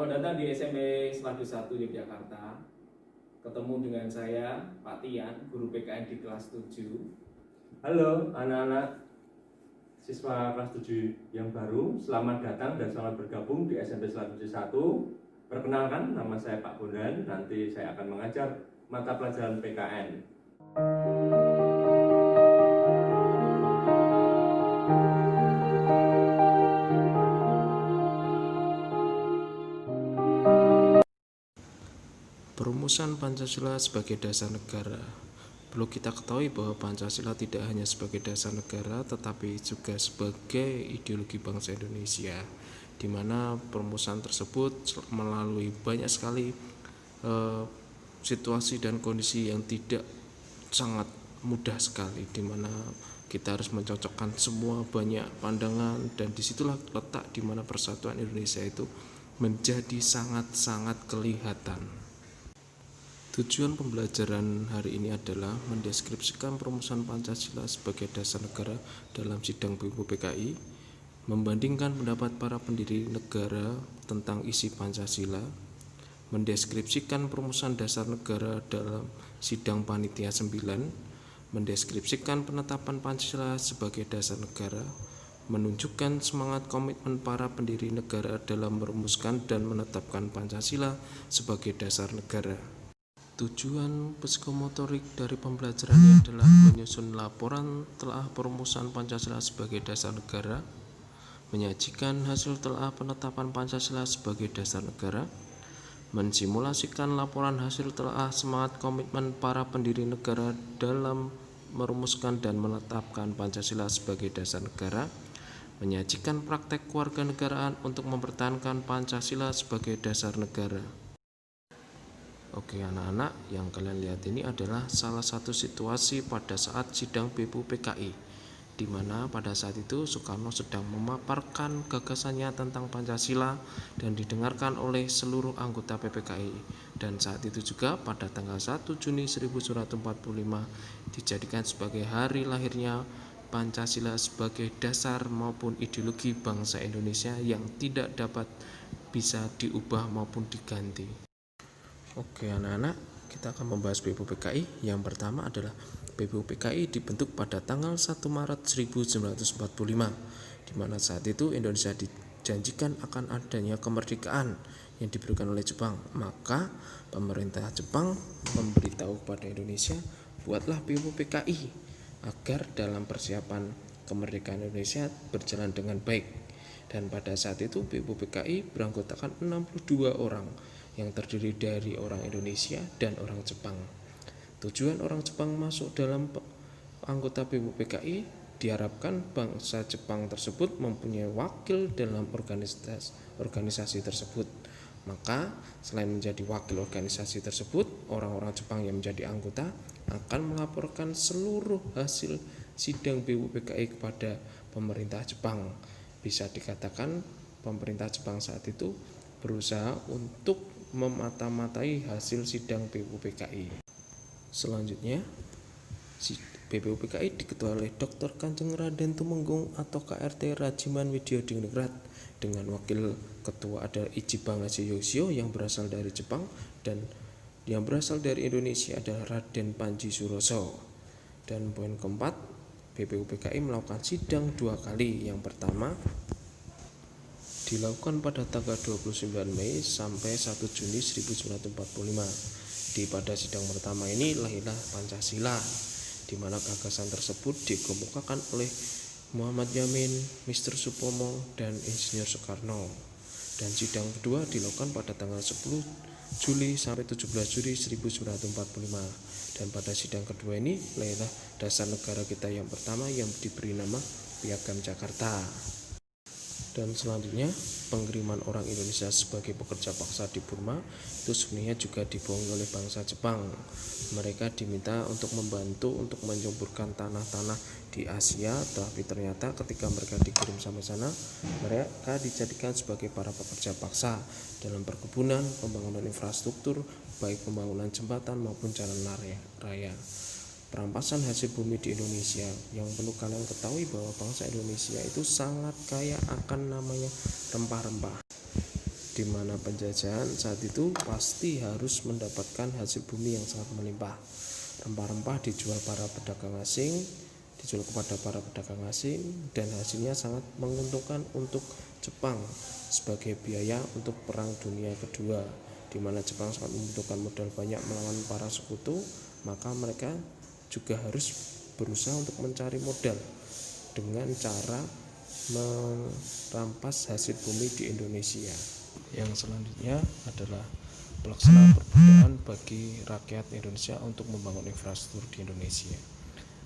Selamat datang di SMP Seladu 1 Yogyakarta. Ketemu dengan saya, Pak Tian, guru PKN di kelas 7. Halo anak-anak siswa kelas 7 yang baru, selamat datang dan selamat bergabung di SMP Seladu 1. Perkenalkan, nama saya Pak Bondan, nanti saya akan mengajar mata pelajaran PKN. Perumusan Pancasila sebagai dasar negara. Perlu kita ketahui bahwa Pancasila tidak hanya sebagai dasar negara tetapi juga sebagai ideologi bangsa Indonesia, di mana perumusan tersebut melalui banyak sekali situasi dan kondisi yang tidak sangat mudah sekali, di mana kita harus mencocokkan semua banyak pandangan, dan disitulah letak di mana persatuan Indonesia itu menjadi sangat-sangat kelihatan. Tujuan pembelajaran hari ini adalah mendeskripsikan perumusan Pancasila sebagai dasar negara dalam sidang BPUPKI, membandingkan pendapat para pendiri negara tentang isi Pancasila, mendeskripsikan perumusan dasar negara dalam sidang Panitia 9, mendeskripsikan penetapan Pancasila sebagai dasar negara, menunjukkan semangat komitmen para pendiri negara dalam merumuskan dan menetapkan Pancasila sebagai dasar negara. Tujuan psikomotorik dari pembelajaran ini adalah menyusun laporan telaah perumusan Pancasila sebagai dasar negara, menyajikan hasil telaah penetapan Pancasila sebagai dasar negara, mensimulasikan laporan hasil telaah semangat komitmen para pendiri negara dalam merumuskan dan menetapkan Pancasila sebagai dasar negara, menyajikan praktek kewarganegaraan untuk mempertahankan Pancasila sebagai dasar negara. Oke anak-anak, yang kalian lihat ini adalah salah satu situasi pada saat sidang BPUPKI, di mana pada saat itu Soekarno sedang memaparkan gagasannya tentang Pancasila dan didengarkan oleh seluruh anggota PPKI. Dan saat itu juga pada tanggal 1 Juni 1945 dijadikan sebagai hari lahirnya Pancasila sebagai dasar maupun ideologi bangsa Indonesia yang tidak dapat bisa diubah maupun diganti. Oke anak-anak, kita akan membahas BPUPKI. Yang pertama adalah BPUPKI dibentuk pada tanggal 1 Maret 1945, di mana saat itu Indonesia dijanjikan akan adanya kemerdekaan yang diberikan oleh Jepang. Maka pemerintah Jepang memberitahu kepada Indonesia, buatlah BPUPKI agar dalam persiapan kemerdekaan Indonesia berjalan dengan baik. Dan pada saat itu BPUPKI beranggotakan 62 orang yang terdiri dari orang Indonesia dan orang Jepang. Tujuan orang Jepang masuk dalam anggota BPUPKI diharapkan bangsa Jepang tersebut mempunyai wakil dalam organisasi tersebut. Maka selain menjadi wakil organisasi tersebut, orang-orang Jepang yang menjadi anggota akan melaporkan seluruh hasil sidang BPUPKI kepada pemerintah Jepang. Bisa dikatakan pemerintah Jepang saat itu berusaha untuk memata-matai hasil sidang BPUPKI. Selanjutnya, BPUPKI diketuai oleh Dr. Kanjeng Raden Tumenggung atau KRT Rajiman Widyadiningrat, dengan wakil ketua ada Ichibang Haji Yoshio yang berasal dari Jepang, dan yang berasal dari Indonesia adalah Raden Panji Suroso. Dan poin keempat, BPUPKI melakukan sidang 2 kali. Yang pertama dilakukan pada tanggal 29 Mei sampai 1 Juni 1945. Pada sidang pertama ini lahirlah Pancasila, di mana gagasan tersebut dikemukakan oleh Muhammad Yamin, Mr. Supomo, dan Insinyur Soekarno. Dan sidang kedua dilakukan pada tanggal 10 Juli sampai 17 Juli 1945. Dan pada sidang kedua ini lahirlah dasar negara kita yang pertama yang diberi nama Piagam Jakarta. Dan selanjutnya, pengiriman orang Indonesia sebagai pekerja paksa di Burma itu sebenarnya juga dibohongi oleh bangsa Jepang. Mereka diminta untuk membantu untuk menyuburkan tanah-tanah di Asia, tapi ternyata ketika mereka dikirim sampai sana, mereka dijadikan sebagai para pekerja paksa dalam perkebunan, pembangunan infrastruktur, baik pembangunan jembatan maupun jalan raya. Perampasan hasil bumi di Indonesia, yang perlu kalian ketahui bahwa bangsa Indonesia itu sangat kaya akan namanya rempah-rempah. Di di mana penjajahan saat itu pasti harus mendapatkan hasil bumi yang sangat melimpah. Rempah-rempah dijual kepada pedagang asing dan hasilnya sangat menguntungkan untuk Jepang sebagai biaya untuk Perang Dunia Kedua, di mana Jepang sangat membutuhkan modal banyak melawan para sekutu. Maka mereka juga harus berusaha untuk mencari modal dengan cara merampas hasil bumi di Indonesia. Yang selanjutnya adalah pelaksanaan perbudayaan bagi rakyat Indonesia untuk membangun infrastruktur di Indonesia.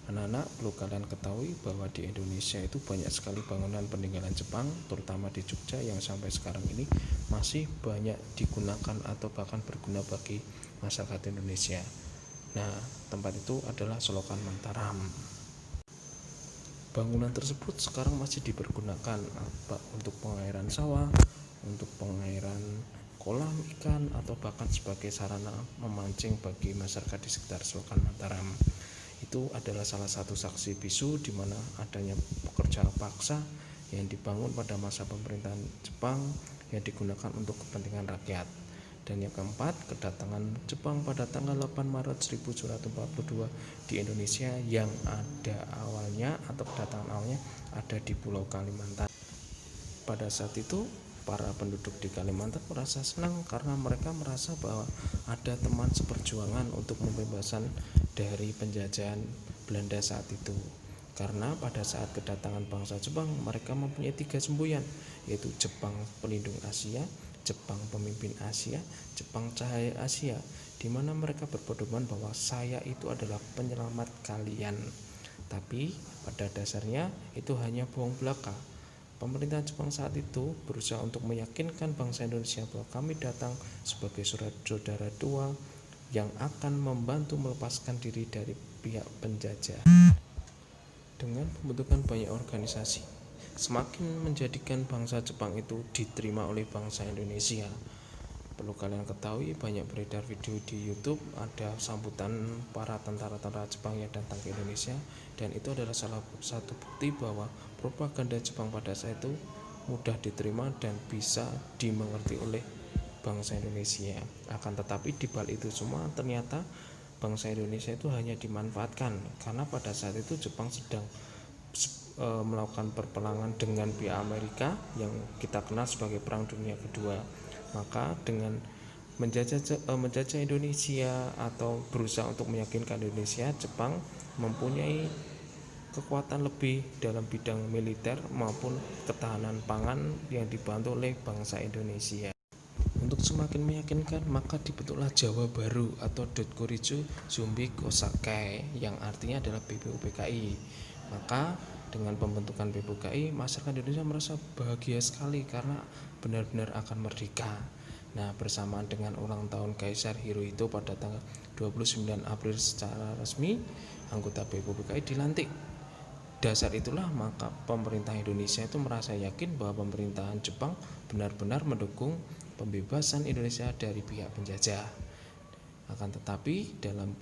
Anak-anak, perlu kalian ketahui bahwa di Indonesia itu banyak sekali bangunan peninggalan Jepang, terutama di Jogja yang sampai sekarang ini masih banyak digunakan atau bahkan berguna bagi masyarakat Indonesia. Nah, tempat itu adalah Selokan Mataram. Bangunan tersebut sekarang masih dipergunakan untuk pengairan sawah, untuk pengairan kolam ikan, atau bahkan sebagai sarana memancing bagi masyarakat di sekitar Selokan Mataram. Itu adalah salah satu saksi bisu di mana adanya pekerjaan paksa yang dibangun pada masa pemerintahan Jepang yang digunakan untuk kepentingan rakyat. Dan yang keempat, kedatangan Jepang pada tanggal 8 Maret 1742 di Indonesia yang ada awalnya atau kedatangan awalnya ada di Pulau Kalimantan. Pada saat itu para penduduk di Kalimantan merasa senang karena mereka merasa bahwa ada teman seperjuangan untuk pembebasan dari penjajahan Belanda saat itu. Karena pada saat kedatangan bangsa Jepang mereka mempunyai 3 semboyan, yaitu Jepang Pelindung Asia, Jepang Pemimpin Asia, Jepang Cahaya Asia, di mana mereka berpedoman bahwa saya itu adalah penyelamat kalian. Tapi pada dasarnya itu hanya bohong belaka. Pemerintah Jepang saat itu berusaha untuk meyakinkan bangsa Indonesia bahwa kami datang sebagai saudara tua yang akan membantu melepaskan diri dari pihak penjajah. Dengan pembentukan banyak organisasi, semakin menjadikan bangsa Jepang itu diterima oleh bangsa Indonesia. Perlu kalian ketahui, banyak beredar video di YouTube ada sambutan para tentara-tentara Jepang yang datang ke Indonesia, dan itu adalah salah satu bukti bahwa propaganda Jepang pada saat itu mudah diterima dan bisa dimengerti oleh bangsa Indonesia. Akan tetapi di balik itu semua ternyata bangsa Indonesia itu hanya dimanfaatkan, karena pada saat itu Jepang sedang melakukan perperangan dengan pihak Amerika yang kita kenal sebagai Perang Dunia Kedua. Maka dengan menjajah Indonesia atau berusaha untuk meyakinkan Indonesia, Jepang mempunyai kekuatan lebih dalam bidang militer maupun ketahanan pangan yang dibantu oleh bangsa Indonesia. Untuk semakin meyakinkan, maka dibentuklah Jawa Baru atau Dotkoritsu Zumbi Kosakai yang artinya adalah BPUPKI. Maka dengan pembentukan BPUPKI, masyarakat Indonesia merasa bahagia sekali karena benar-benar akan merdeka. Nah, bersamaan dengan ulang tahun Kaisar Hirohito pada tanggal 29 April secara resmi, anggota BPUPKI dilantik. Dasar itulah maka pemerintah Indonesia itu merasa yakin bahwa pemerintahan Jepang benar-benar mendukung pembebasan Indonesia dari pihak penjajah. Akan tetapi dalam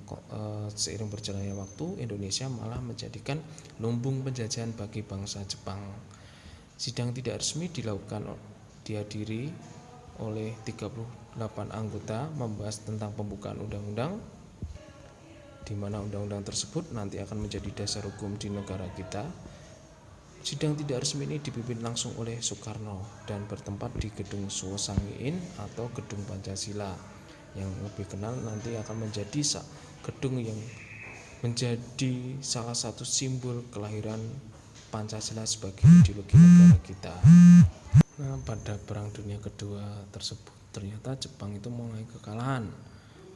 seiring berjalannya waktu, Indonesia malah menjadikan lumbung penjajahan bagi bangsa Jepang. Sidang tidak resmi dihadiri oleh 38 anggota membahas tentang pembukaan undang-undang, di mana undang-undang tersebut nanti akan menjadi dasar hukum di negara kita. Sidang tidak resmi ini dipimpin langsung oleh Soekarno dan bertempat di Gedung Suwosanghiin atau Gedung Pancasila, yang lebih kenal nanti akan menjadi gedung yang menjadi salah satu simbol kelahiran Pancasila sebagai ideologi negara kita. Nah, pada Perang Dunia Kedua tersebut ternyata Jepang itu mengalami kekalahan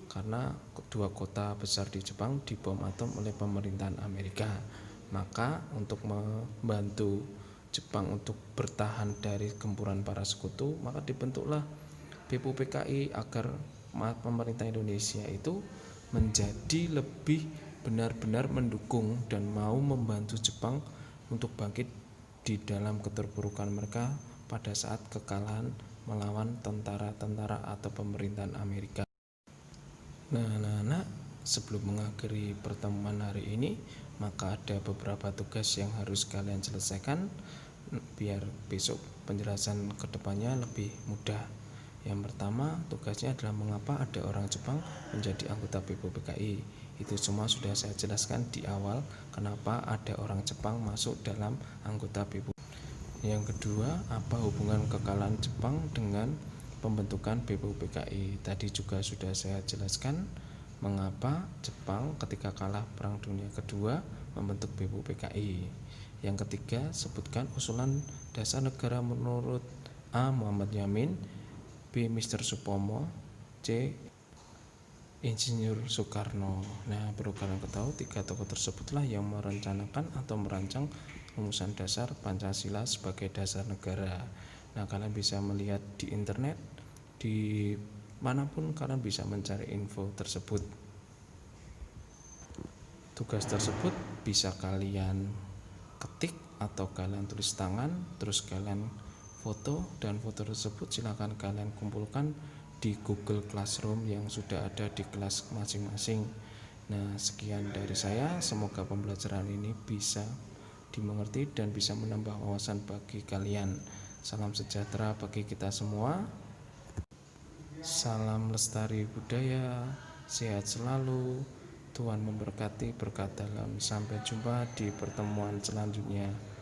karena kedua kota besar di Jepang dibom atom oleh pemerintahan Amerika. Maka untuk membantu Jepang untuk bertahan dari gempuran para sekutu, maka dibentuklah BPUPKI agar pemerintah Indonesia itu menjadi lebih benar-benar mendukung dan mau membantu Jepang untuk bangkit di dalam keterpurukan mereka pada saat kekalahan melawan tentara-tentara atau pemerintahan Amerika. Nah, anak-anak, sebelum mengakhiri pertemuan hari ini, maka ada beberapa tugas yang harus kalian selesaikan biar besok penjelasan kedepannya lebih mudah. Yang pertama, tugasnya adalah mengapa ada orang Jepang menjadi anggota BPUPKI. Itu semua sudah saya jelaskan di awal, kenapa ada orang Jepang masuk dalam anggota BPUPKI. Yang kedua, apa hubungan kekalahan Jepang dengan pembentukan BPUPKI. Tadi juga sudah saya jelaskan mengapa Jepang ketika kalah Perang Dunia Kedua membentuk BPUPKI. Yang ketiga, sebutkan usulan dasar negara menurut A. Muhammad Yamin, B. Mr. Supomo, C. Insinyur Soekarno. Nah, perlu kalian ketahui, tiga tokoh tersebutlah yang merencanakan atau merancang rumusan dasar Pancasila sebagai dasar negara. Nah, kalian bisa melihat di internet, di manapun kalian bisa mencari info tersebut. Tugas tersebut bisa kalian ketik atau kalian tulis tangan, terus kalian foto, dan foto tersebut silakan kalian kumpulkan di Google Classroom yang sudah ada di kelas masing-masing. Nah, sekian dari saya, semoga pembelajaran ini bisa dimengerti dan bisa menambah wawasan bagi kalian. Salam sejahtera bagi kita semua. Salam lestari budaya, sehat selalu, Tuhan memberkati, berkat dalam. Sampai jumpa di pertemuan selanjutnya.